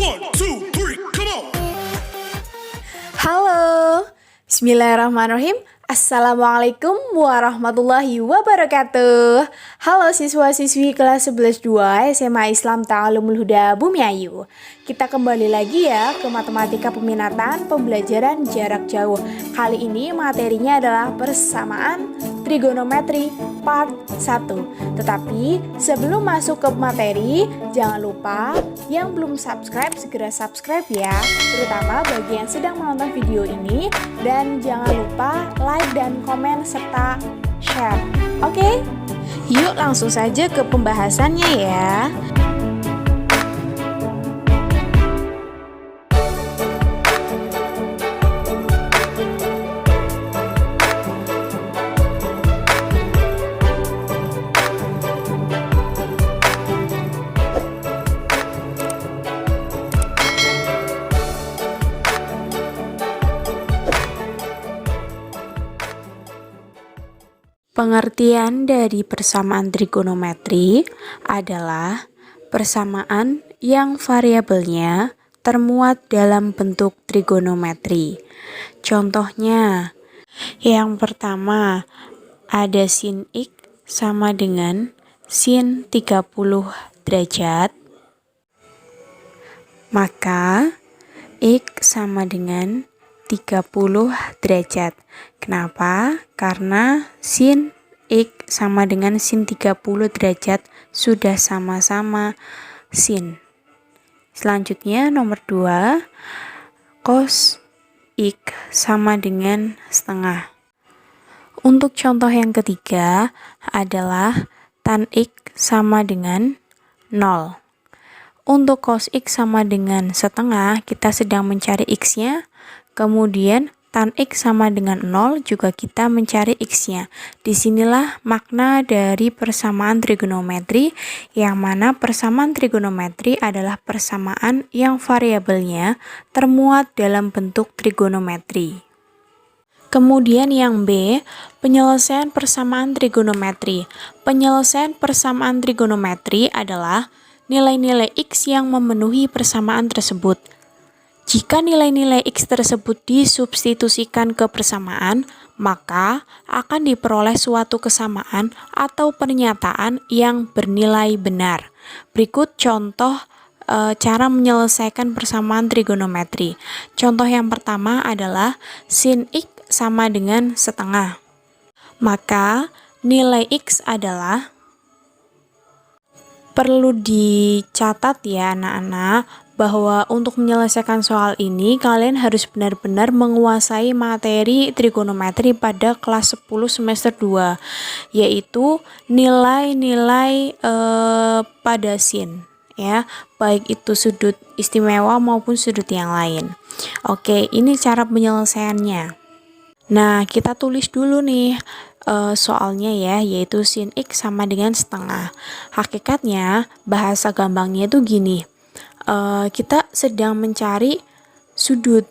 One, two, three, come on. Halo, bismillahirrahmanirrahim. Assalamualaikum warahmatullahi wabarakatuh. Halo siswa-siswi kelas 11-2 SMA Islam Ta'alumul Huda Bumiayu. Kita kembali lagi ya ke matematika peminatan pembelajaran jarak jauh. Kali ini materinya adalah persamaan trigonometri part 1. Tetapi sebelum masuk ke materi, jangan lupa yang belum subscribe segera subscribe ya, terutama bagi yang sedang menonton video ini, dan jangan lupa like dan komen serta share. Oke? Yuk langsung saja ke pembahasannya ya. Pengertian dari persamaan trigonometri adalah persamaan yang variabelnya termuat dalam bentuk trigonometri. Contohnya, yang pertama ada sin X sama dengan sin 30 derajat, maka X sama dengan 30 derajat. Kenapa? Karena sin X sama dengan sin 30 derajat sudah sama-sama sin. Selanjutnya nomor 2, cos X sama dengan setengah. Untuk contoh yang ketiga adalah tan X sama dengan 0. Untuk cos X sama dengan setengah, kita sedang mencari X-nya. Kemudian tan X sama dengan 0 juga kita mencari X-nya. Disinilah makna dari persamaan trigonometri, yang mana persamaan trigonometri adalah persamaan yang variabelnya termuat dalam bentuk trigonometri. Kemudian yang B, penyelesaian persamaan trigonometri. Penyelesaian persamaan trigonometri adalah nilai-nilai X yang memenuhi persamaan tersebut. Jika nilai-nilai X tersebut disubstitusikan ke persamaan, maka akan diperoleh suatu kesamaan atau pernyataan yang bernilai benar. Berikut contoh cara menyelesaikan persamaan trigonometri. Contoh yang pertama adalah sin X sama dengan setengah. Maka nilai X adalah, perlu dicatat ya anak-anak, bahwa untuk menyelesaikan soal ini kalian harus benar-benar menguasai materi trigonometri pada kelas 10 semester 2, yaitu nilai-nilai pada sin ya, baik itu sudut istimewa maupun sudut yang lain. Oke, ini cara penyelesaiannya. Nah, kita tulis dulu nih soalnya ya, yaitu sin X sama dengan setengah. Hakikatnya bahasa gampangnya itu gini. Kita sedang mencari sudut.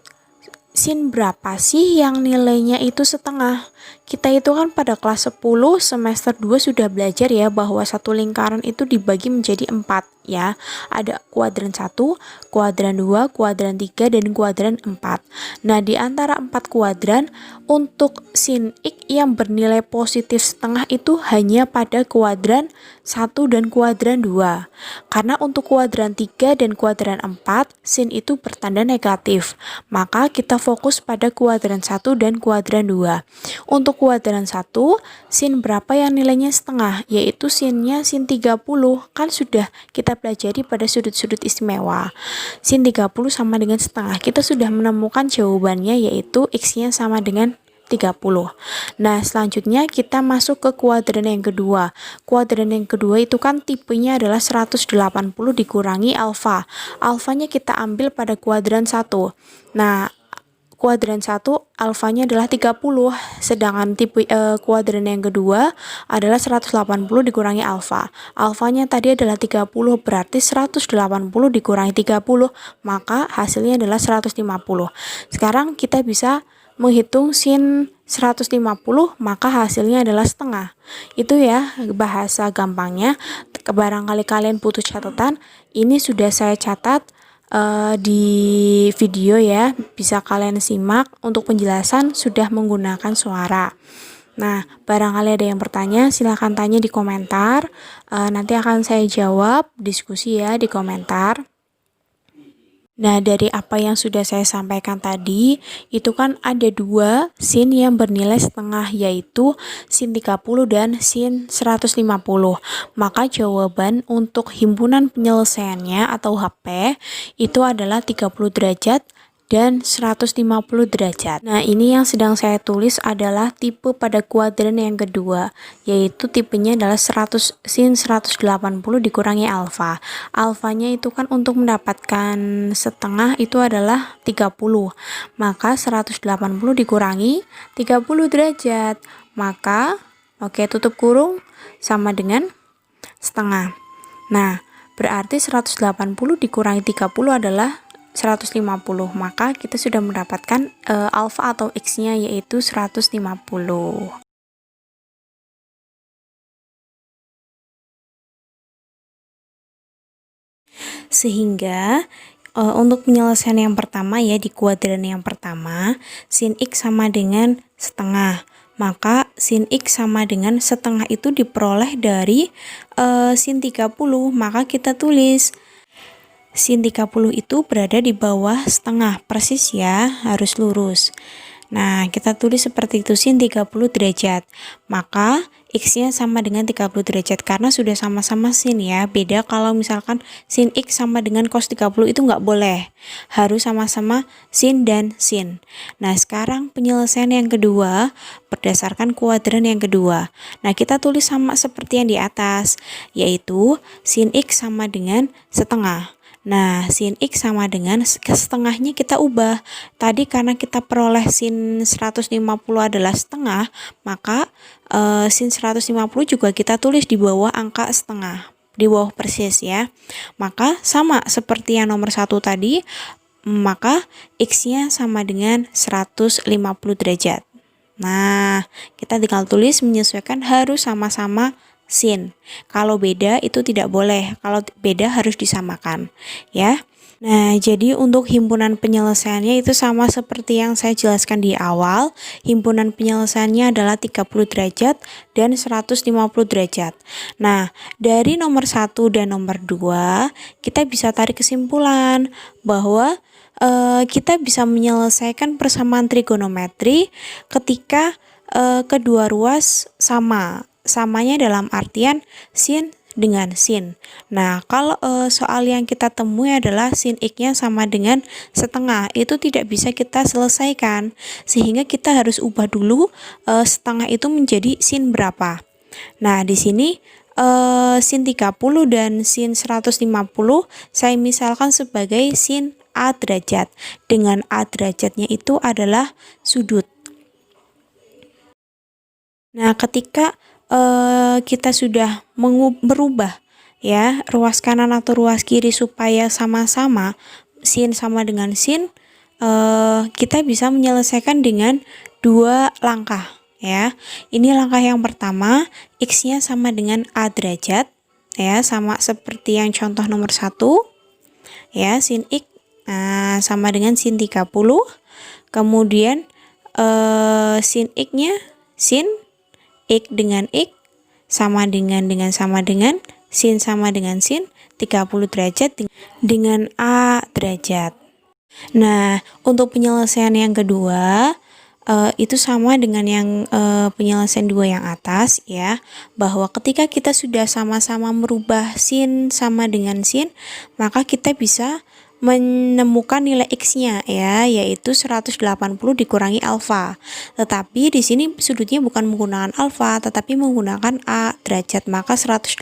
Sin berapa sih yang nilainya itu setengah? Kita itu kan pada kelas 10 semester 2 sudah belajar ya, bahwa satu lingkaran itu dibagi menjadi 4 ya. Ada kuadran 1, kuadran 2, kuadran 3, dan kuadran 4. Nah, di antara 4 kuadran, untuk sin X yang bernilai positif setengah itu hanya pada kuadran 1 dan kuadran 2. Karena untuk kuadran 3 dan kuadran 4, sin itu bertanda negatif. Maka kita fokus pada kuadran 1 dan kuadran 2. Untuk kuadran 1, sin berapa yang nilainya setengah? Yaitu sinnya sin 30. Kan sudah kita pelajari pada sudut-sudut istimewa. Sin 30 sama dengan setengah. Kita sudah menemukan jawabannya, yaitu X-nya sama dengan 30. Nah, selanjutnya kita masuk ke kuadran yang kedua. Kuadran yang kedua itu kan tipenya adalah 180 dikurangi alfa. Alfanya kita ambil pada kuadran 1. Nah, kuadran 1 alfanya adalah 30, sedangkan tipe kuadran yang kedua adalah 180 dikurangi alfa. Alfanya tadi adalah 30, berarti 180 dikurangi 30, maka hasilnya adalah 150. Sekarang kita bisa menghitung sin 150, maka hasilnya adalah setengah. Itu ya bahasa gampangnya. Barangkali kalian butuh catatan, ini sudah saya catat di video ya, bisa kalian simak. Untuk penjelasan sudah menggunakan suara. Nah, barangkali ada yang bertanya, silahkan tanya di komentar. Nanti akan saya jawab, diskusi ya di komentar. Nah, dari apa yang sudah saya sampaikan tadi, itu kan ada dua sin yang bernilai setengah, yaitu sin 30 dan sin 150. Maka jawaban untuk himpunan penyelesaiannya atau HP itu adalah 30 derajat dan 150 derajat. Nah, ini yang sedang saya tulis adalah tipe pada kuadran yang kedua, yaitu tipenya adalah sin 180 dikurangi alfa. Alfanya itu kan untuk mendapatkan setengah itu adalah 30. Maka 180 dikurangi 30 derajat. Maka tutup kurung sama dengan setengah. Nah, berarti 180 dikurangi 30 adalah 150, maka kita sudah mendapatkan alfa atau x-nya yaitu 150. Sehingga untuk penyelesaian yang pertama ya, di kuadran yang pertama, sin x sama dengan setengah. Maka sin x sama dengan setengah itu diperoleh dari sin 30, maka kita tulis sin 30 itu berada di bawah setengah, persis ya, harus lurus. Nah, kita tulis seperti itu, sin 30 derajat. Maka x-nya sama dengan 30 derajat karena sudah sama-sama sin ya. Beda kalau misalkan sin x sama dengan cos 30 itu nggak boleh. Harus sama-sama sin dan sin. Nah, sekarang penyelesaian yang kedua berdasarkan kuadran yang kedua. Nah, kita tulis sama seperti yang di atas, yaitu sin x sama dengan setengah. Nah, sin x sama dengan setengahnya kita ubah. Tadi karena kita peroleh sin 150 adalah setengah, maka sin 150 juga kita tulis di bawah angka setengah, di bawah persis ya. Maka sama seperti yang nomor 1 tadi, maka x-nya sama dengan 150 derajat. Nah, kita tinggal tulis menyesuaikan, harus sama-sama sin. Kalau beda itu tidak boleh. Kalau beda harus disamakan, ya. Nah, jadi untuk himpunan penyelesaiannya itu sama seperti yang saya jelaskan di awal. Himpunan penyelesaiannya adalah 30 derajat dan 150 derajat. Nah, dari nomor 1 dan nomor 2, kita bisa tarik kesimpulan bahwa kita bisa menyelesaikan persamaan trigonometri ketika kedua ruas sama. Samanya dalam artian sin dengan sin. Nah, kalau soal yang kita temui adalah sin x-nya sama dengan setengah, itu tidak bisa kita selesaikan, sehingga kita harus ubah dulu setengah itu menjadi sin berapa. Nah, di sini sin 30 dan sin 150 saya misalkan sebagai sin A derajat, dengan A derajatnya itu adalah sudut. Nah, ketika kita sudah merubah ya ruas kanan atau ruas kiri supaya sama-sama sin sama dengan sin, kita bisa menyelesaikan dengan dua langkah ya. Ini langkah yang pertama, x-nya sama dengan A derajat ya, sama seperti yang contoh nomor 1 ya, sin x sama dengan sin 30. Kemudian sin x-nya sin x dengan x sama dengan sin sama dengan sin 30 derajat dengan A derajat. Nah, untuk penyelesaian yang kedua itu sama dengan yang penyelesaian dua yang atas ya, bahwa ketika kita sudah sama-sama merubah sin sama dengan sin, maka kita bisa menemukan nilai x-nya ya, yaitu 180 dikurangi alfa. Tetapi di sini sudutnya bukan menggunakan alfa, tetapi menggunakan A derajat. Maka 180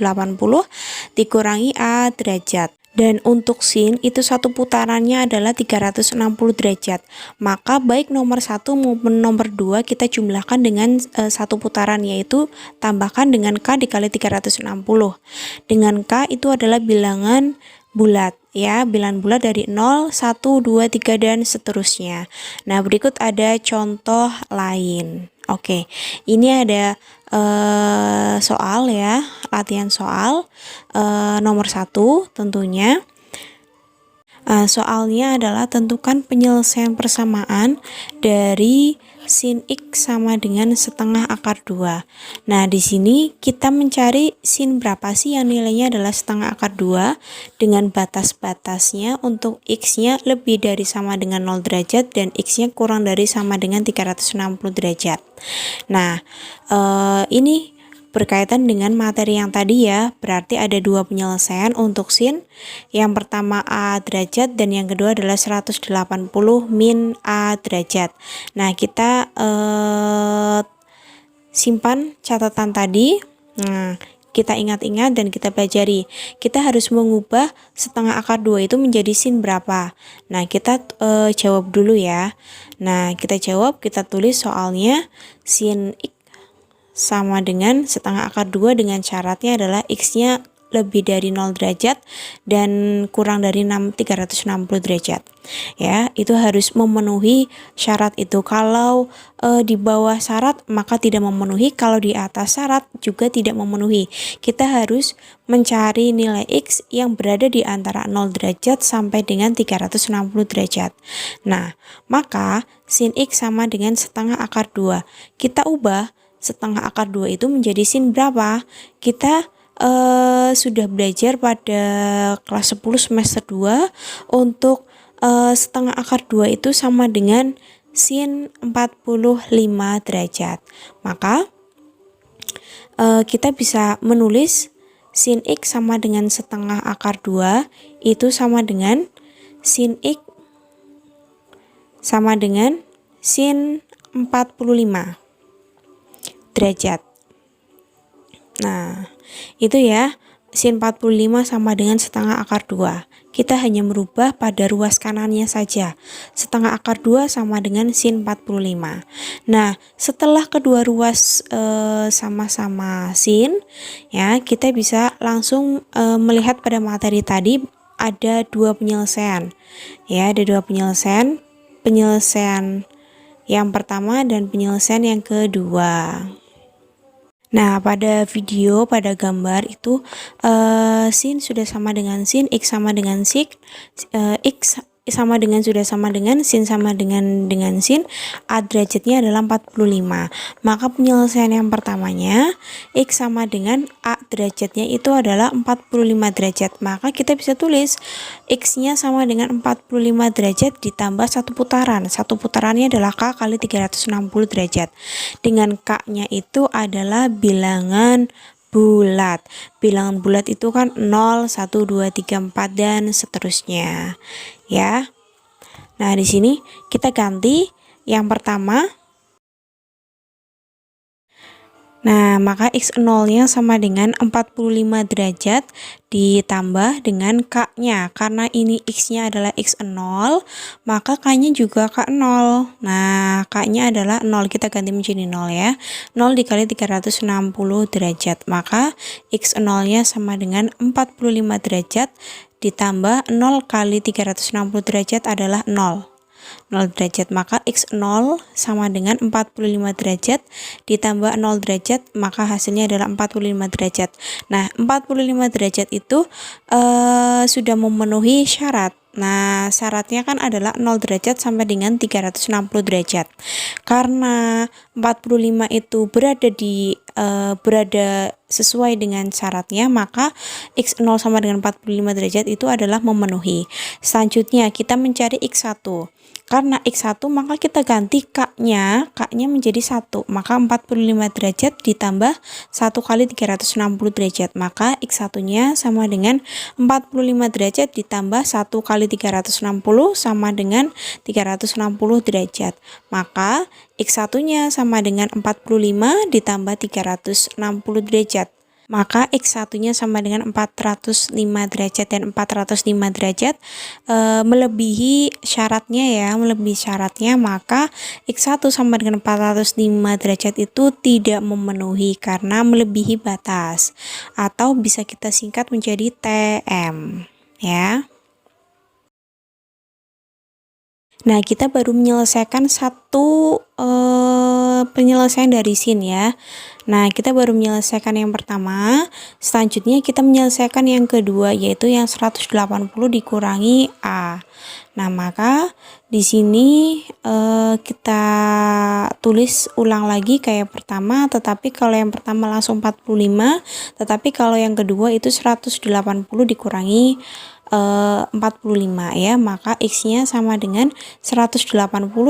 dikurangi A derajat. Dan untuk sin itu satu putarannya adalah 360 derajat. Maka baik nomor 1 maupun nomor 2 kita jumlahkan dengan satu putaran, yaitu tambahkan dengan K dikali 360. Dengan K itu adalah bilangan bulat ya, bilangan bulat dari 0, 1, 2, 3 dan seterusnya. Nah, berikut ada contoh lain. Oke, ini ada soal ya, latihan soal nomor 1 tentunya. Soalnya adalah tentukan penyelesaian persamaan dari sin X sama dengan setengah akar 2. Nah, di sini kita mencari sin berapa sih yang nilainya adalah setengah akar 2 dengan batas-batasnya untuk X-nya lebih dari sama dengan 0 derajat dan X-nya kurang dari sama dengan 360 derajat. Nah, ini berkaitan dengan materi yang tadi ya, berarti ada dua penyelesaian untuk sin. Yang pertama A derajat dan yang kedua adalah 180 min A derajat. Nah, kita simpan catatan tadi. Nah, kita ingat-ingat dan kita pelajari. Kita harus mengubah setengah akar 2 itu menjadi sin berapa. Nah, kita jawab dulu ya. Nah, kita jawab, kita tulis soalnya sin X sama dengan setengah akar 2 dengan syaratnya adalah X-nya lebih dari 0 derajat dan kurang dari 360 derajat. Ya, itu harus memenuhi syarat itu. Kalau di bawah syarat maka tidak memenuhi, kalau di atas syarat juga tidak memenuhi. Kita harus mencari nilai X yang berada di antara 0 derajat sampai dengan 360 derajat. Nah, maka sin X sama dengan setengah akar 2. Kita ubah setengah akar 2 itu menjadi sin berapa? Kita sudah belajar pada kelas 10 semester 2 untuk setengah akar 2 itu sama dengan sin 45 derajat. Maka kita bisa menulis sin X sama dengan setengah akar 2 itu sama dengan sin X sama dengan sin 45 derajat. Nah, itu ya, sin 45 sama dengan setengah akar 2. Kita hanya merubah pada ruas kanannya saja. Setengah akar 2 sama dengan sin 45. Nah, setelah kedua ruas sama-sama sin, ya, kita bisa langsung melihat pada materi tadi ada dua penyelesaian. Ya, ada dua penyelesaian. Penyelesaian yang pertama dan penyelesaian yang kedua. Nah, pada video, pada gambar itu sin sudah sama dengan sin, X sama dengan sin, X sama dengan sudah sama dengan sin sama dengan sin, A derajatnya adalah 45. Maka penyelesaian yang pertamanya X sama dengan A derajatnya itu adalah 45 derajat. Maka kita bisa tulis X-nya sama dengan 45 derajat ditambah satu putaran. Satu putarannya adalah K kali 360 derajat. Dengan K-nya itu adalah bilangan bulat. Bilangan bulat itu kan 0, 1, 2, 3, 4 dan seterusnya. Ya. Nah, di sini kita ganti yang pertama. Nah, maka X0-nya sama dengan 45 derajat ditambah dengan K-nya. Karena ini X-nya adalah X0, maka K-nya juga K0. Nah, K-nya adalah 0. Kita ganti menjadi 0 ya. 0 dikali 360 derajat. Maka X0-nya sama dengan 45 derajat ditambah 0 kali 360 derajat adalah 0. 0 derajat, maka X0 sama dengan 45 derajat ditambah 0 derajat, maka hasilnya adalah 45 derajat. Nah, 45 derajat itu sudah memenuhi syarat. Nah, syaratnya kan adalah 0 derajat sampai dengan 360 derajat. Karena 45 itu berada sesuai dengan syaratnya, maka X0 sama dengan 45 derajat itu adalah memenuhi. Selanjutnya kita mencari X1. Karena X1 maka kita ganti K-nya menjadi 1. Maka 45 derajat ditambah 1 kali 360 derajat. Maka X1-nya sama dengan 45 derajat ditambah 1 kali 360 sama dengan 360 derajat. Maka X1-nya sama dengan 45 ditambah 360 derajat. Maka X1-nya sama dengan 405 derajat dan 405 derajat melebihi syaratnya ya, maka X1 sama dengan 405 derajat itu tidak memenuhi karena melebihi batas, atau bisa kita singkat menjadi TM ya. Nah, kita baru menyelesaikan satu penyelesaian dari sin ya. Nah, kita baru menyelesaikan yang pertama, selanjutnya kita menyelesaikan yang kedua, yaitu yang 180 dikurangi A. Nah, maka di sini kita tulis ulang lagi kayak pertama, tetapi kalau yang pertama langsung 45, tetapi kalau yang kedua itu 180 dikurangi 45 ya, maka X-nya sama dengan 180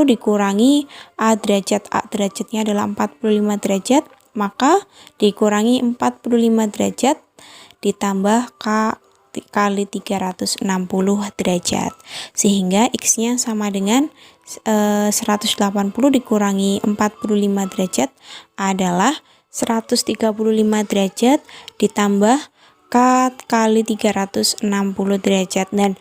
dikurangi A derajat. A derajatnya adalah 45 derajat, maka dikurangi 45 derajat ditambah K kali 360 derajat, sehingga X-nya sama dengan 180 dikurangi 45 derajat adalah 135 derajat ditambah K kali 360 derajat. Dan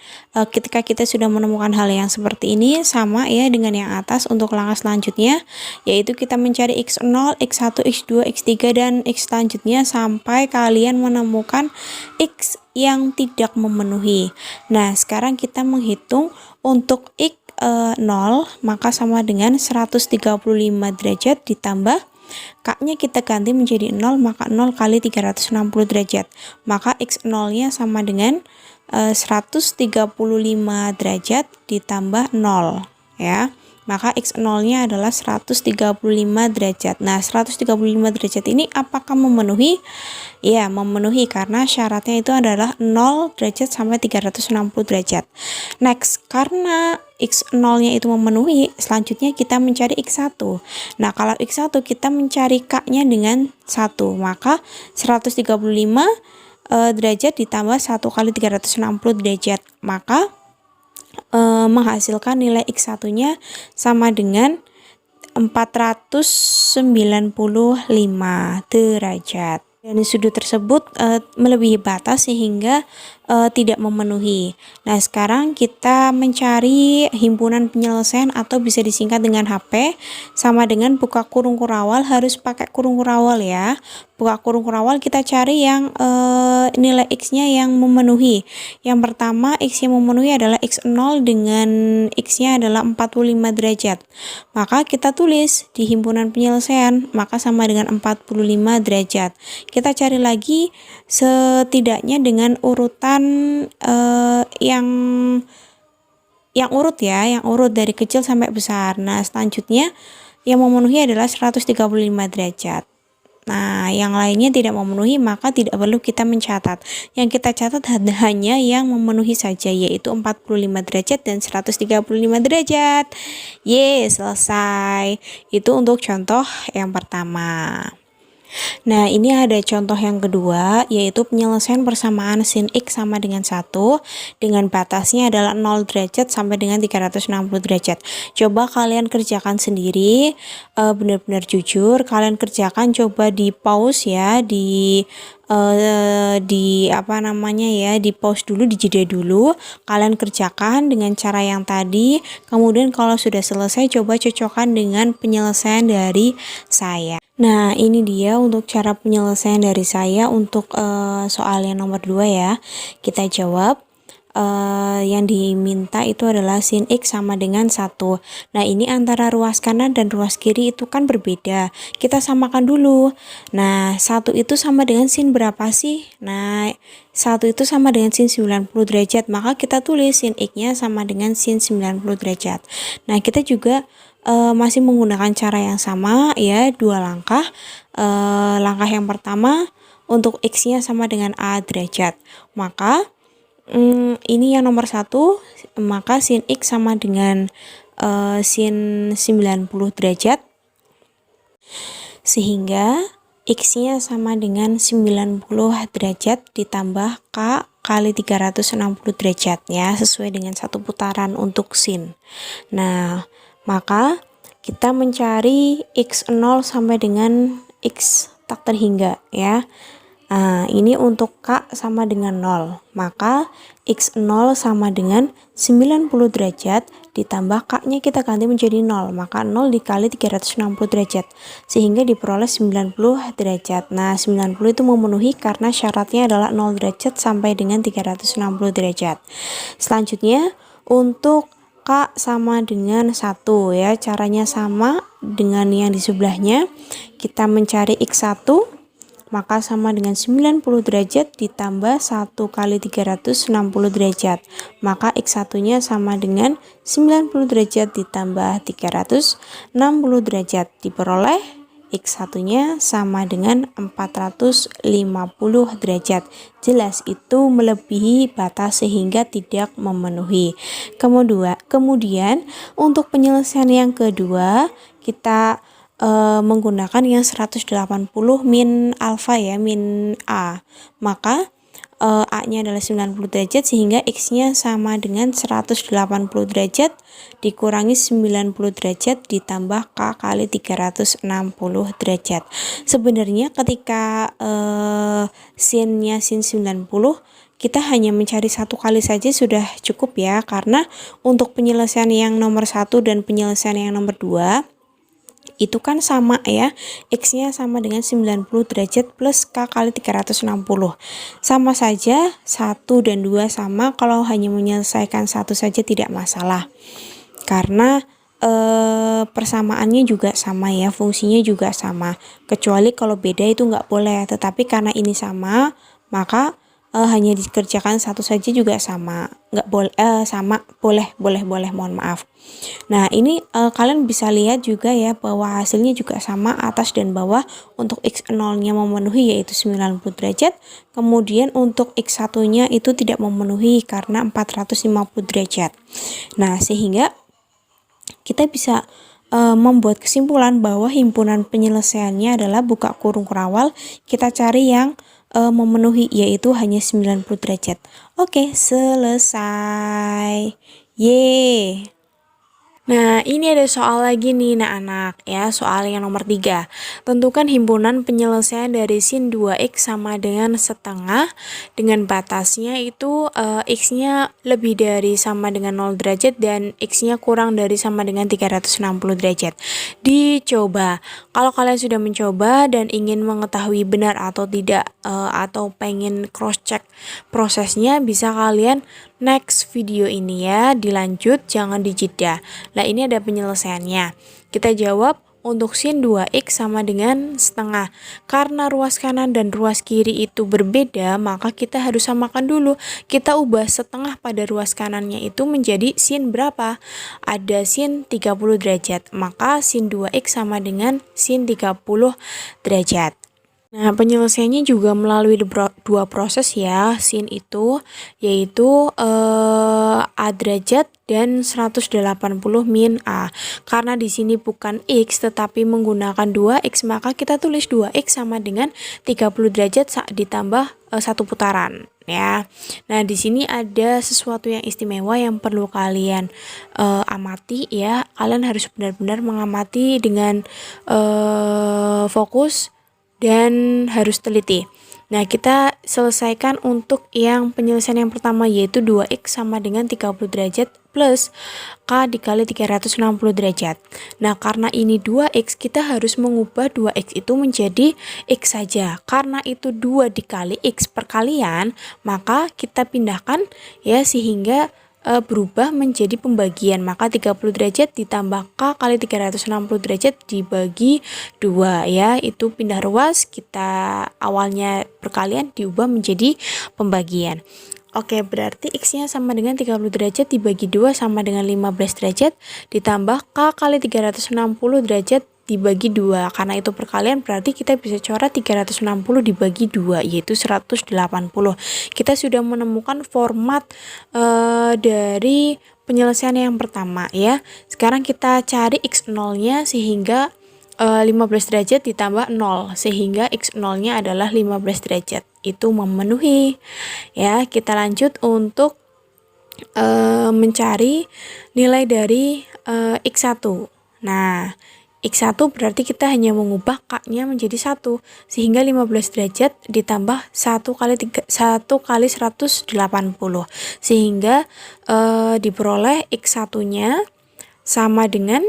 ketika kita sudah menemukan hal yang seperti ini, sama ya dengan yang atas, untuk langkah selanjutnya yaitu kita mencari X0, X1, X2, X3 dan X selanjutnya sampai kalian menemukan X yang tidak memenuhi. Nah, sekarang kita menghitung untuk X 0, maka sama dengan 135 derajat ditambah K-nya kita ganti menjadi 0, maka 0 kali 360 derajat. Maka X0 nya sama dengan 135 derajat ditambah 0 ya. Maka X0 nya adalah 135 derajat. Nah, 135 derajat ini apakah memenuhi? Ya, memenuhi, karena syaratnya itu adalah 0 derajat sampai 360 derajat. Next, karena X0 nya itu memenuhi, selanjutnya kita mencari X1. Nah, kalau X1 kita mencari K nya dengan 1, maka 135 derajat ditambah 1 kali 360 derajat, maka menghasilkan nilai X1 nya sama dengan 495 derajat. Dan sudut tersebut melebihi batas sehingga tidak memenuhi. Nah, sekarang kita mencari himpunan penyelesaian atau bisa disingkat dengan HP, sama dengan buka kurung kurawal, harus pakai kurung kurawal ya. Buka kurung kurawal, kita cari yang nilai X-nya yang memenuhi. Yang pertama, X yang memenuhi adalah X0 dengan X-nya adalah 45 derajat. Maka kita tulis di himpunan penyelesaian, maka sama dengan 45 derajat. Kita cari lagi setidaknya dengan urutan yang urut ya, yang urut dari kecil sampai besar. Nah, selanjutnya yang memenuhi adalah 135 derajat. Nah, yang lainnya tidak memenuhi, maka tidak perlu kita mencatat. Yang kita catat hanya yang memenuhi saja, yaitu 45 derajat dan 135 derajat. Yes, selesai. Itu untuk contoh yang pertama. Nah, ini ada contoh yang kedua, yaitu penyelesaian persamaan sin X sama dengan 1 dengan batasnya adalah 0 derajat sampai dengan 360 derajat. Coba kalian kerjakan sendiri, benar-benar jujur, kalian kerjakan, coba di pause ya, di pause dulu, dijeda dulu, kalian kerjakan dengan cara yang tadi, kemudian kalau sudah selesai coba cocokkan dengan penyelesaian dari saya. Nah, ini dia untuk cara penyelesaian dari saya untuk soal yang nomor 2 ya. Kita jawab. Yang diminta itu adalah sin X sama dengan 1. Nah, ini antara ruas kanan dan ruas kiri itu kan berbeda. Kita samakan dulu. Nah, 1 itu sama dengan sin berapa sih? Nah, 1 itu sama dengan sin 90 derajat. Maka kita tulis sin X-nya sama dengan sin 90 derajat. Nah, kita juga masih menggunakan cara yang sama ya, 2 langkah. Langkah yang pertama, untuk X-nya sama dengan A derajat. Maka ini yang nomor 1, maka sin X sama dengan sin 90 derajat, sehingga X-nya sama dengan 90 derajat ditambah K kali 360 derajat ya, sesuai dengan 1 putaran untuk sin. Nah, maka kita mencari X0 sampai dengan X tak terhingga ya. Nah, ini untuk K sama dengan 0, maka X0 sama dengan 90 derajat ditambah K-nya kita ganti menjadi 0, maka 0 dikali 360 derajat, sehingga diperoleh 90 derajat. Nah, 90 itu memenuhi karena syaratnya adalah 0 derajat sampai dengan 360 derajat. Selanjutnya, untuk K sama dengan 1 ya, caranya sama, dengan yang di sebelahnya. Kita mencari X1, maka sama dengan 90 derajat ditambah 1 kali 360 derajat. Maka X1-nya sama dengan 90 derajat ditambah 360 derajat. Diperoleh X1-nya sama dengan 450 derajat. Jelas itu melebihi batas sehingga tidak memenuhi. Kemudian untuk penyelesaian yang kedua, kita menggunakan yang 180 min alfa ya, min A. Maka A-nya adalah 90 derajat sehingga X-nya sama dengan 180 derajat dikurangi 90 derajat ditambah K kali 360 derajat. Sebenarnya ketika sin-nya sin 90, kita hanya mencari satu kali saja sudah cukup ya, karena untuk penyelesaian yang nomor 1 dan penyelesaian yang nomor 2 itu kan sama ya, X-nya sama dengan 90 derajat plus K kali 360. Sama saja 1 dan 2 sama, kalau hanya menyelesaikan satu saja tidak masalah. Karena persamaannya juga sama ya, fungsinya juga sama. Kecuali kalau beda itu nggak boleh, tetapi karena ini sama, maka hanya dikerjakan satu saja juga sama, nggak boleh boleh mohon maaf. Nah ini kalian bisa lihat juga ya bahwa hasilnya juga sama atas dan bawah. Untuk X0 nya memenuhi yaitu 90 derajat, kemudian untuk X1 nya itu tidak memenuhi karena 450 derajat. Nah sehingga kita bisa membuat kesimpulan bahwa himpunan penyelesaiannya adalah buka kurung kurawal, kita cari yang memenuhi yaitu hanya 90 derajat. Oke, selesai. Yeay. Nah, ini ada soal lagi nih anak-anak ya, soal yang nomor 3. Tentukan himpunan penyelesaian dari sin 2x sama dengan setengah dengan batasnya itu x-nya lebih dari sama dengan 0 derajat dan x-nya kurang dari sama dengan 360 derajat. Dicoba. Kalau kalian sudah mencoba dan ingin mengetahui benar atau tidak atau pengen cross check prosesnya, bisa kalian next video ini ya, dilanjut, jangan dijeda. Nah ini ada penyelesaiannya. Kita jawab untuk sin 2x sama dengan setengah. Karena ruas kanan dan ruas kiri itu berbeda, maka kita harus samakan dulu. Kita ubah setengah pada ruas kanannya itu menjadi sin berapa? Ada sin 30 derajat. Maka sin 2x sama dengan sin 30 derajat. Nah, penyelesaiannya juga melalui dua proses ya, sin itu, yaitu A derajat dan 180 min A. Karena di sini bukan X tetapi menggunakan 2X, maka kita tulis 2X sama dengan 30 derajat ditambah 1 putaran ya. Nah, di sini ada sesuatu yang istimewa yang perlu kalian amati ya. Kalian harus benar-benar mengamati dengan fokus dan harus teliti. Nah, kita selesaikan untuk yang penyelesaian yang pertama yaitu 2x sama dengan 30 derajat plus K dikali 360 derajat. Nah, karena ini 2x, kita harus mengubah 2x itu menjadi x saja. Karena itu 2 dikali x perkalian, maka kita pindahkan ya sehingga berubah menjadi pembagian. Maka 30 derajat ditambah K kali 360 derajat dibagi 2 ya, itu pindah ruas, kita awalnya perkalian diubah menjadi pembagian. Oke, berarti X-nya sama dengan 30 derajat dibagi 2 sama dengan 15 derajat ditambah K kali 360 derajat dibagi 2. Karena itu perkalian, berarti kita bisa coret 360 dibagi 2 yaitu 180. Kita sudah menemukan format dari penyelesaian yang pertama ya. Sekarang kita cari X0 nya sehingga 15 derajat ditambah 0 sehingga X0 nya adalah 15 derajat, itu memenuhi ya. Kita lanjut untuk mencari nilai dari X1. Nah, X1 berarti kita hanya mengubah K-nya menjadi 1 sehingga 15 derajat ditambah 1 kali 180 sehingga diperoleh X1-nya sama dengan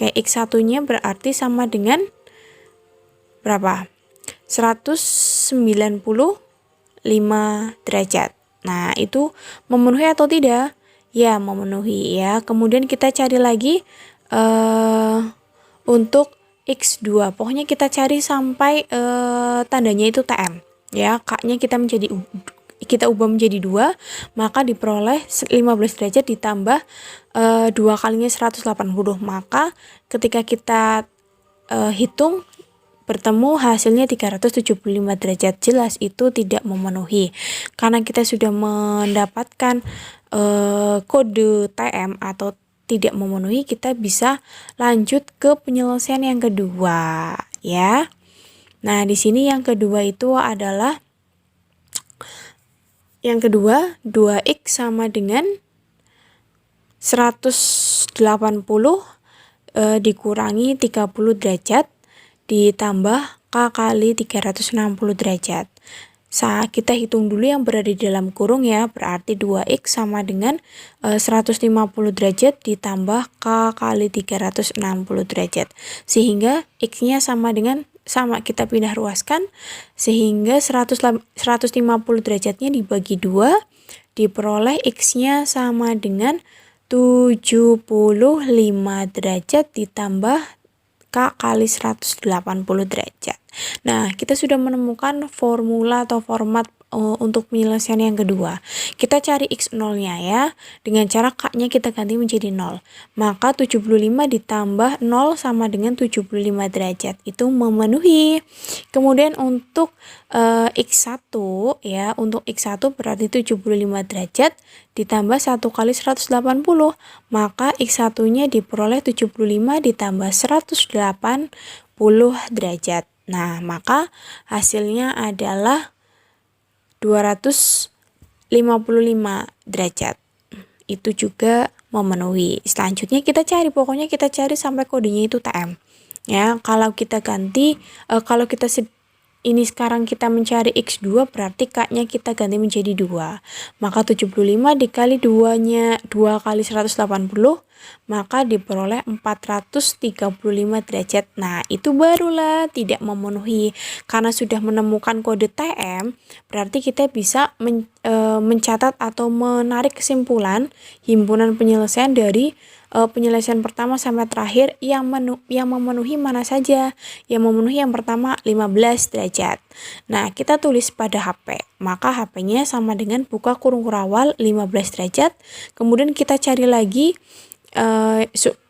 X1-nya berarti sama dengan berapa? 195 derajat. Nah, itu memenuhi atau tidak? Ya, memenuhi ya. Kemudian kita cari lagi untuk X2. Pokoknya kita cari sampai tandanya itu TM. Ya, K-nya kita ubah menjadi 2, maka diperoleh 15 derajat ditambah 2 kalinya 180. Maka ketika kita hitung bertemu hasilnya 375 derajat. Jelas itu tidak memenuhi. Karena kita sudah mendapatkan kode TM atau tidak memenuhi, kita bisa lanjut ke penyelesaian yang kedua, ya. Nah, di sini yang kedua itu adalah 2x sama dengan 180 dikurangi 30 derajat ditambah K kali 360 derajat. Kita hitung dulu yang berada di dalam kurung ya, berarti 2x sama dengan 150 derajat ditambah K kali 360 derajat. Sehingga x-nya sama kita pindah ruaskan, sehingga 150 derajatnya dibagi 2, diperoleh x-nya sama dengan 75 derajat ditambah K kali 180 derajat. Nah, kita sudah menemukan formula atau format untuk penyelesaian yang kedua. Kita cari x0-nya ya. Dengan cara K-nya kita ganti menjadi 0. Maka 75 ditambah 0 sama dengan 75 derajat. Itu memenuhi. Kemudian untuk x1 ya, untuk x1 berarti 75 derajat ditambah 1 kali 180. Maka x1-nya diperoleh 75 ditambah 180 derajat. Nah, maka hasilnya adalah 255 derajat. Itu juga memenuhi. Selanjutnya pokoknya kita cari sampai kodenya itu TM. Ya, kalau kita ganti, ini sekarang kita mencari X2, berarti K-nya kita ganti menjadi 2. Maka 75 dikali 2 kali 180, maka diperoleh 435 derajat. Nah, itu barulah tidak memenuhi. Karena sudah menemukan kode TM, berarti kita bisa mencatat atau menarik kesimpulan himpunan penyelesaian dari penyelesaian pertama sampai terakhir yang memenuhi mana saja. Yang memenuhi yang pertama 15 derajat. Nah, kita tulis pada HP. Maka HP-nya sama dengan buka kurung kurawal 15 derajat. Kemudian kita cari lagi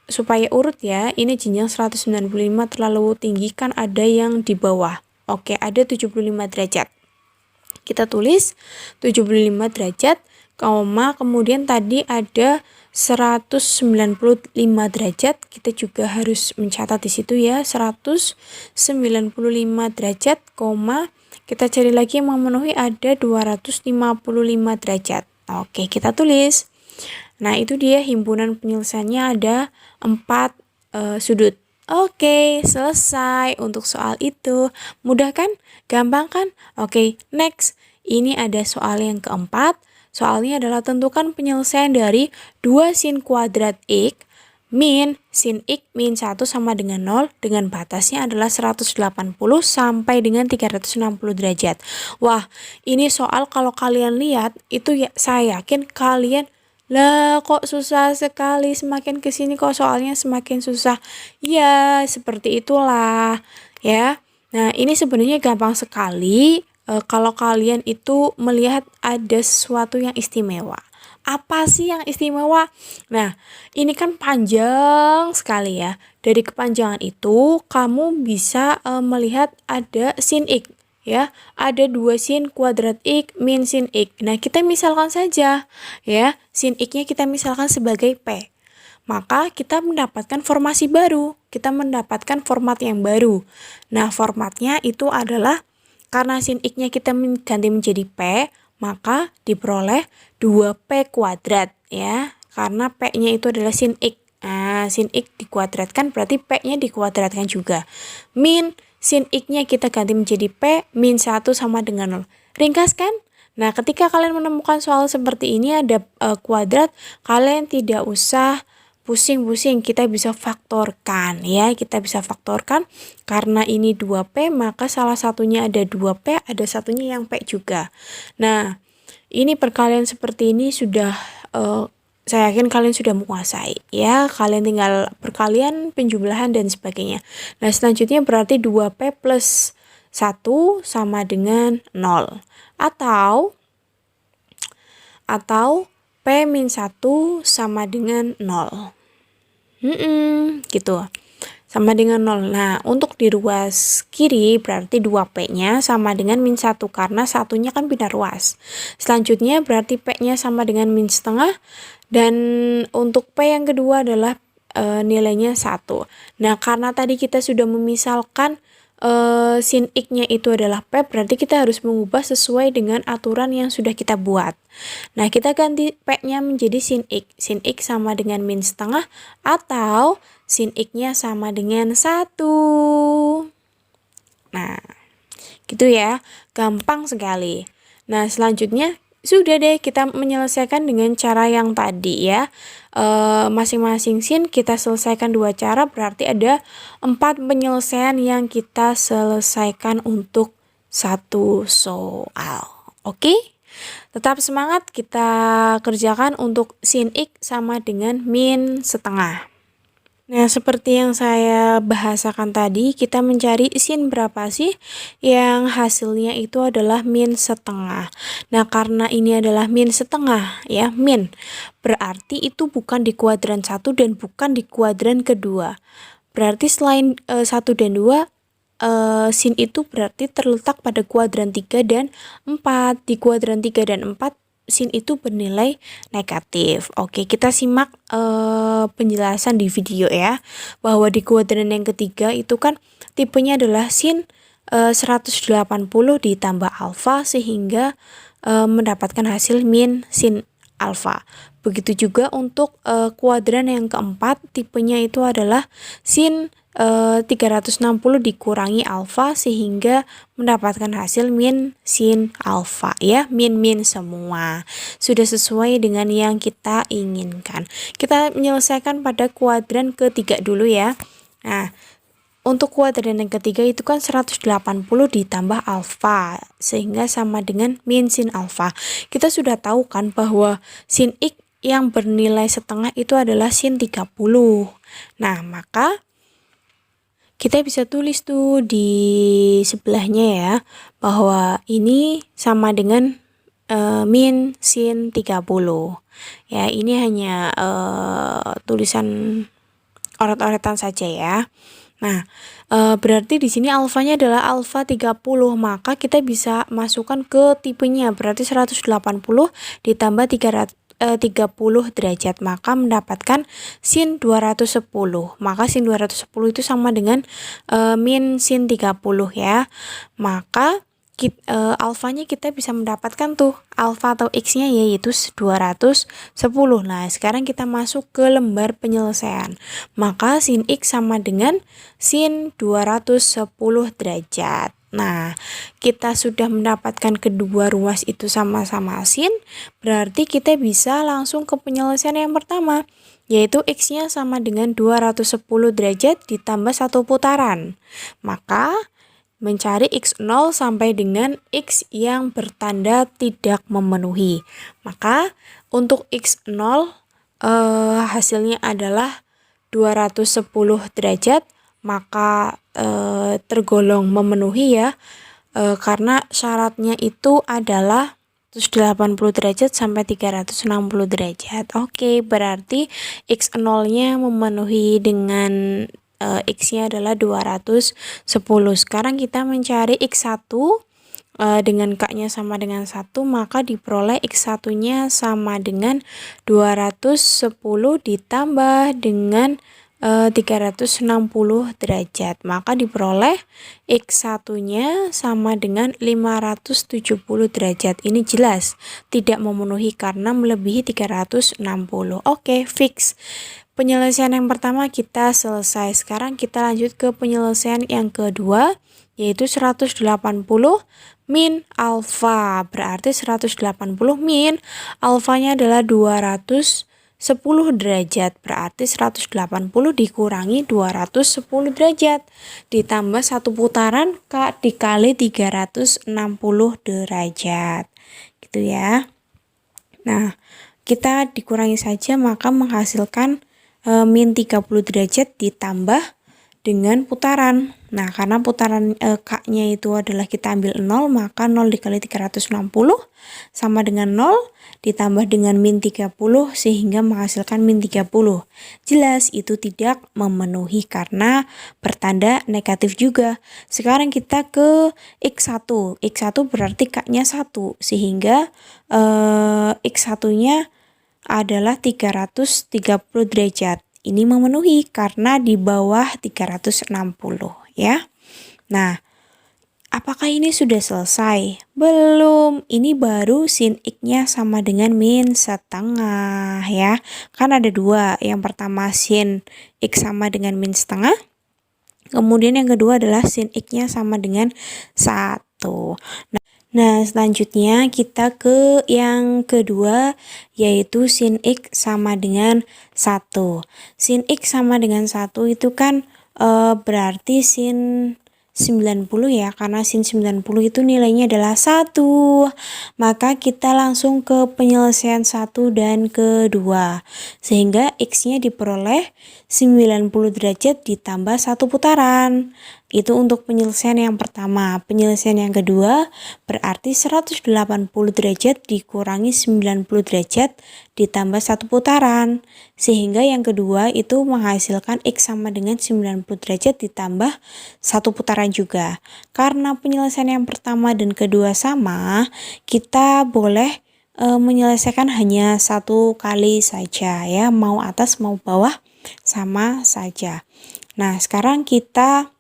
supaya urut ya. Ini jenjang 195 terlalu tinggi, kan ada yang di bawah. Oke, ada 75 derajat. Kita tulis 75 derajat, kemudian tadi ada 195 derajat, kita juga harus mencatat di situ ya, 195 derajat, kita cari lagi yang memenuhi ada 255 derajat. Oke, kita tulis. Nah, itu dia himpunan penyelesaiannya ada 4 sudut. Oke, selesai untuk soal itu. Mudah kan? Gampang kan? Oke, next. Ini ada soal yang keempat. Soalnya adalah tentukan penyelesaian dari 2 sin kuadrat X min sin X min 1 sama dengan 0 dengan batasnya adalah 180 sampai dengan 360 derajat. Wah, ini soal kalau kalian lihat itu ya, saya yakin kalian lah kok susah sekali, semakin kesini kok soalnya semakin susah. Ya, seperti itulah ya. Nah, ini sebenarnya gampang sekali. Kalau kalian itu melihat ada sesuatu yang istimewa. Apa sih yang istimewa? Nah, ini kan panjang sekali ya. Dari kepanjangan itu kamu bisa melihat ada sin X ya. Ada 2 sin kuadrat X min sin X. Nah, kita misalkan saja ya, sin X-nya kita misalkan sebagai P. Maka kita mendapatkan formasi baru. Kita mendapatkan format yang baru. Nah, formatnya itu adalah karena sin X-nya kita ganti menjadi P, maka diperoleh 2P kuadrat ya. Karena P-nya itu adalah sin X. Nah, sin X dikuadratkan berarti P-nya dikuadratkan juga. Min sin X-nya kita ganti menjadi P, min 1 sama dengan 0. Ringkas kan? Nah, ketika kalian menemukan soal seperti ini ada kuadrat, kalian tidak usah pusing-pusing, kita bisa faktorkan ya, karena ini 2P maka salah satunya ada 2P, ada satunya yang P juga. Nah, ini perkalian seperti ini sudah Saya yakin kalian sudah menguasai ya, kalian tinggal perkalian, penjumlahan dan sebagainya. Nah, selanjutnya berarti 2P plus 1 sama dengan 0. Atau P min 1 sama dengan 0. Gitu. Sama dengan 0. Nah, untuk di ruas kiri berarti 2P-nya sama dengan min 1 karena satunya kan pindah ruas. Selanjutnya berarti P-nya sama dengan min setengah dan untuk P yang kedua adalah nilainya 1. Nah, karena tadi kita sudah memisalkan sin X-nya itu adalah P, berarti kita harus mengubah sesuai dengan aturan yang sudah kita buat. Nah, kita ganti P-nya menjadi sin X. Sin X sama dengan min setengah atau sin X-nya sama dengan 1. Nah, gitu ya. Gampang sekali. Nah, selanjutnya sudah deh kita menyelesaikan dengan cara yang tadi ya. Masing-masing sin kita selesaikan 2 cara, berarti ada 4 penyelesaian yang kita selesaikan untuk satu soal. Oke? Tetap semangat, kita kerjakan untuk sin X sama dengan min setengah. Nah, seperti yang saya bahasakan tadi, kita mencari sin berapa sih yang hasilnya itu adalah min setengah. Nah, karena ini adalah min setengah ya, min. Berarti itu bukan di kuadran 1 dan bukan di kuadran kedua. Berarti selain 1 dan 2, sin itu berarti terletak pada kuadran 3 dan 4. Di kuadran 3 dan 4, sin itu bernilai negatif. Oke, kita simak penjelasan di video ya, bahwa di kuadran yang ketiga itu kan tipenya adalah sin 180 ditambah alfa sehingga mendapatkan hasil min sin alfa. Begitu juga untuk kuadran yang keempat, tipenya itu adalah sin 360 dikurangi alfa sehingga mendapatkan hasil min sin alfa ya, min semua. Sudah sesuai dengan yang kita inginkan. Kita menyelesaikan pada kuadran ketiga dulu ya. Nah, untuk kuadran yang ketiga itu kan 180 ditambah alfa sehingga sama dengan min sin alfa. Kita sudah tahu kan bahwa sin X yang bernilai setengah itu adalah sin 30. Nah, maka kita bisa tulis tuh di sebelahnya ya, bahwa ini sama dengan min sin 30. Ya, ini hanya tulisan oret-oretan saja ya. Nah, berarti di sini alfanya adalah alfa 30, maka kita bisa masukkan ke tipenya, berarti 180 ditambah 30 derajat, maka mendapatkan sin 210. Maka sin 210 itu sama dengan min sin 30 ya. Maka alfanya kita bisa mendapatkan tuh alfa atau x-nya yaitu 210. Nah, sekarang kita masuk ke lembar penyelesaian. Maka sin x sama dengan sin 210 derajat. Nah, kita sudah mendapatkan kedua ruas itu sama-sama sin, berarti kita bisa langsung ke penyelesaian yang pertama, yaitu x-nya sama dengan 210 derajat ditambah 1 putaran. Maka mencari x0 sampai dengan x yang bertanda tidak memenuhi. Maka untuk x0 hasilnya adalah 210 derajat, maka tergolong memenuhi ya, karena syaratnya itu adalah 180 derajat sampai 360 derajat. Oke, berarti x0-nya memenuhi dengan x-nya adalah 210. Sekarang kita mencari x1 dengan k-nya sama dengan 1, maka diperoleh x1-nya sama dengan 210 ditambah dengan 360 derajat, maka diperoleh x1-nya sama dengan 570 derajat. Ini jelas tidak memenuhi karena melebihi 360. Oke, fix. Penyelesaian yang pertama kita selesai. Sekarang kita lanjut ke penyelesaian yang kedua, yaitu 180 min alfa. Berarti 180 min alfanya adalah 210 derajat, berarti 180 dikurangi 210 derajat ditambah 1 putaran dikali 360 derajat gitu ya. Nah, kita dikurangi saja, maka menghasilkan min 30 derajat ditambah dengan putaran. Nah, karena putaran K-nya itu adalah kita ambil 0, maka 0 dikali 360 sama dengan 0 ditambah dengan min 30 sehingga menghasilkan min 30. Jelas itu tidak memenuhi karena bertanda negatif juga. Sekarang kita ke X1. X1 berarti K-nya 1 sehingga X1-nya adalah 330 derajat. Ini memenuhi karena di bawah 360 ya. Nah, apakah ini sudah selesai? Belum, ini baru sin X-nya sama dengan min setengah ya. Kan ada dua, yang pertama sin X sama dengan min setengah. Kemudian yang kedua adalah sin X-nya sama dengan 1. Nah, selanjutnya kita ke yang kedua, yaitu sin X sama dengan 1. Sin X sama dengan 1 itu kan berarti sin 90 ya, karena sin 90 itu nilainya adalah 1. Maka kita langsung ke penyelesaian 1 dan kedua. Sehingga X-nya diperoleh 90 derajat ditambah 1 putaran. Itu untuk penyelesaian yang pertama. Penyelesaian yang kedua berarti 180 derajat dikurangi 90 derajat ditambah 1 putaran. Sehingga yang kedua itu menghasilkan X sama dengan 90 derajat ditambah 1 putaran juga. Karena penyelesaian yang pertama dan kedua sama, kita boleh menyelesaikan hanya 1 kali saja ya. Mau atas mau bawah sama saja. Nah, sekarang kita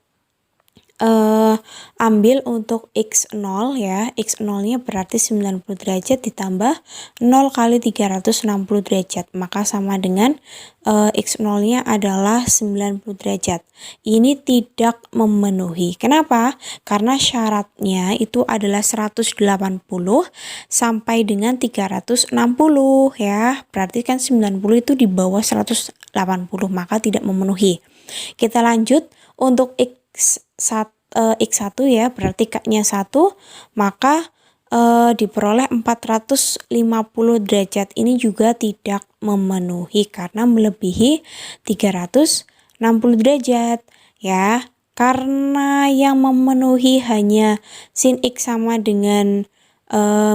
ambil untuk X0 ya. X0 nya berarti 90 derajat ditambah 0 kali 360 derajat, maka sama dengan X0 nya adalah 90 derajat. Ini tidak memenuhi. Kenapa? Karena syaratnya itu adalah 180 sampai dengan 360 ya. Berarti kan 90 itu di bawah 180, maka tidak memenuhi. Kita lanjut untuk X1 ya, berarti K-nya 1, maka diperoleh 450 derajat. Ini juga tidak memenuhi karena melebihi 360 derajat ya. Karena yang memenuhi hanya sin X sama dengan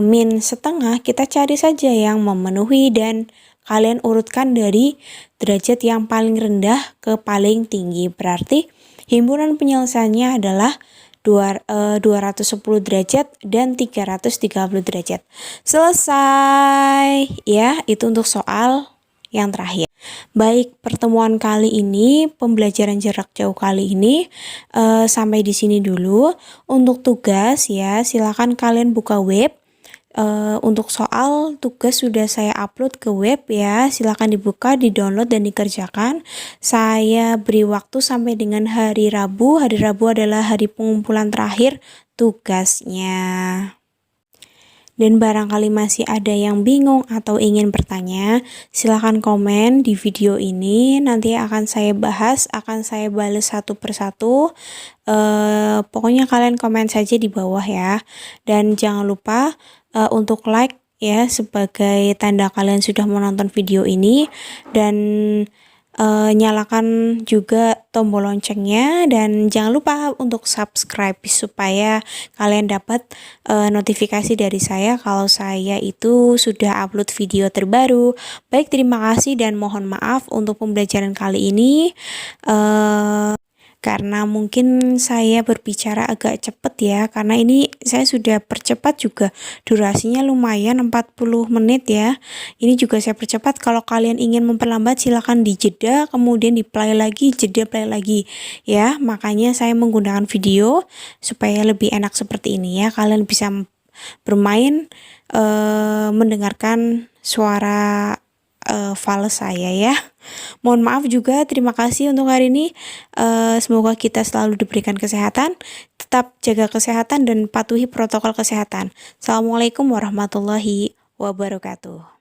min setengah, kita cari saja yang memenuhi dan kalian urutkan dari derajat yang paling rendah ke paling tinggi. Berarti himpunan penyelesaiannya adalah 210 derajat dan 330 derajat. Selesai ya, itu untuk soal yang terakhir. Baik, pertemuan kali ini, pembelajaran jarak jauh kali ini sampai di sini dulu. Untuk tugas ya, silakan kalian buka web. Untuk soal tugas sudah saya upload ke web ya, silakan dibuka, di-download dan dikerjakan. Saya beri waktu sampai dengan hari Rabu. Hari Rabu adalah hari pengumpulan terakhir tugasnya. Dan barangkali masih ada yang bingung atau ingin bertanya, silahkan komen di video ini. Nanti akan saya bahas, akan saya balas satu persatu. Pokoknya kalian komen saja di bawah ya. Dan jangan lupa untuk like ya, sebagai tanda kalian sudah menonton video ini. Dan nyalakan juga tombol loncengnya, dan jangan lupa untuk subscribe supaya kalian dapat notifikasi dari saya kalau saya itu sudah upload video terbaru. Baik, terima kasih dan mohon maaf untuk pembelajaran kali ini. Karena mungkin saya berbicara agak cepat ya, karena ini saya sudah percepat juga, durasinya lumayan 40 menit ya. Ini juga saya percepat. Kalau kalian ingin memperlambat silakan dijeda, kemudian di play lagi, jeda play lagi ya. Makanya saya menggunakan video supaya lebih enak seperti ini ya. Kalian bisa bermain mendengarkan suara file saya ya. Mohon maaf juga, terima kasih untuk hari ini. Semoga kita selalu diberikan kesehatan, tetap jaga kesehatan dan patuhi protokol kesehatan. Assalamualaikum warahmatullahi wabarakatuh.